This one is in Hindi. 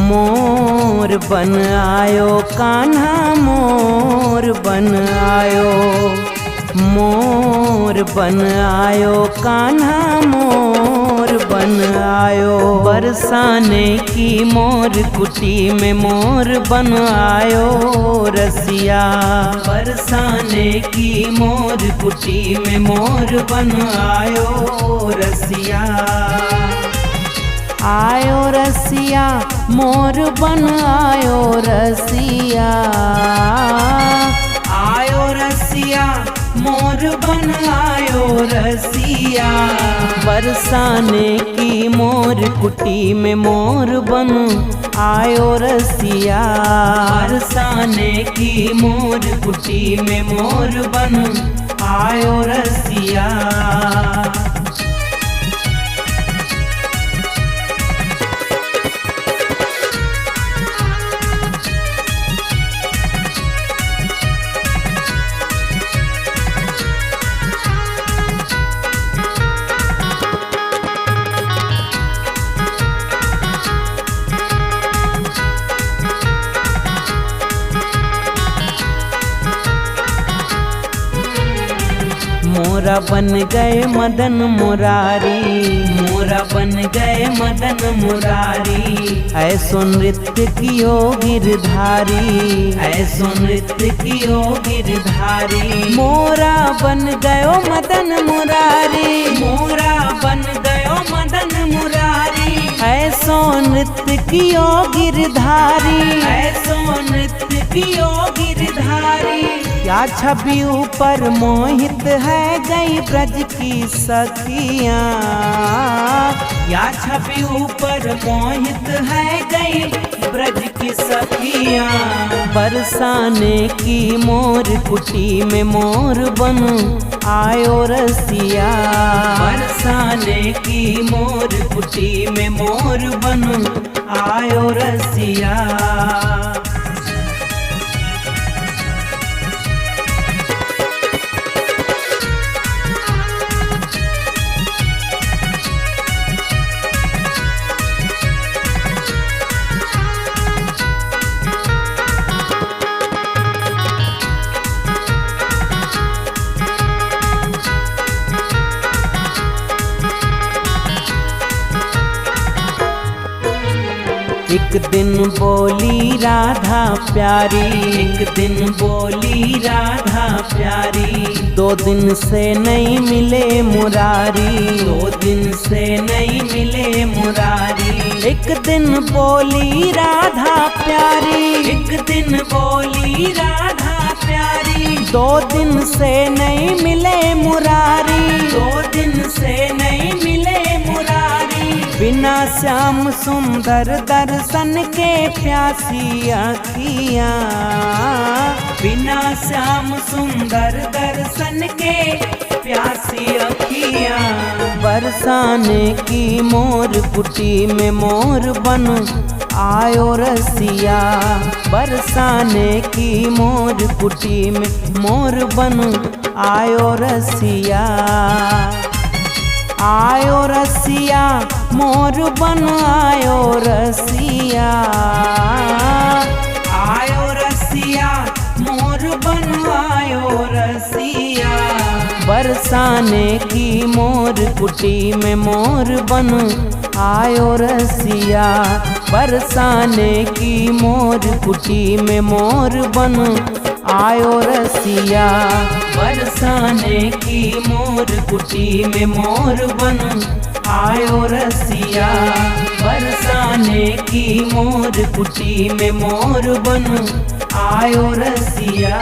मोर बन आयो कान्हा मोर बन आयो, मोर बन आयो कान्हा मोर बन आयो। बरसाने की मोर कुटी में मोर बन आयो रसिया, बरसाने की मोर कुटी में मोर बन आयो रसिया। आयो रसिया मोर बन आयो रसिया, आयो रसिया मोर बन आयो रसिया। बरसाने की मोर कुटी में मोर बन आयो रसिया, बरसाने की मोर कुटी में मोर बन आयो रसिया। मोरा बन गए मदन मुरारी, मोरा बन गए मदन मुरारी। ऐसो नृत्य कियो गिरधारी, ऐसो नृत्य कियो गिरधारी। मोरा बन गयो मदन मुरारी, मोरा बन गयो मदन मुरारी। ऐसो नृत्य कियो गिरधारी, ऐसो नृत्य कियो गिरधारी। क्या छवि ऊपर मोहित है गई ब्रज की सखियाँ, या छवि ऊपर मोहित है गई ब्रज की सखियाँ। बरसाने की मोर कुटी में मोर बन आयो रसिया, बरसाने की मोर कुटी में मोर बन आयो रसिया। एक दिन बोली राधा प्यारी, एक दिन बोली राधा प्यारी। 2 दिन से नहीं मिले मुरारी, 2 दिन से नहीं मिले मुरारी। एक दिन बोली राधा प्यारी, एक दिन बोली राधा प्यारी। 2 दिन से नहीं मिले मुरारी, 2 दिन से नहीं मिले मुरारी। बिना श्याम सुंदर दर्शन के प्यासी आँखियाँ, बिना श्याम सुंदर दर्शन के प्यासी आँखियाँ। बरसाने की मोर कुटी में मोर बन आयो रसिया, बरसाने की मोर कुटी में मोर बन आयो रसिया। आयो रसिया मोर बन आयो रसिया, आयो रसिया मोर बन आयो रसिया। बरसाने की मोर कुटी में मोर बन आयो रसिया, बरसाने की मोर कुटी में मोर बन आयो रसिया। बरसाने की मोर कुटी में मोर बन आयो रसिया, बरसाने की मोर कुटी में मोर बन आयो रसिया।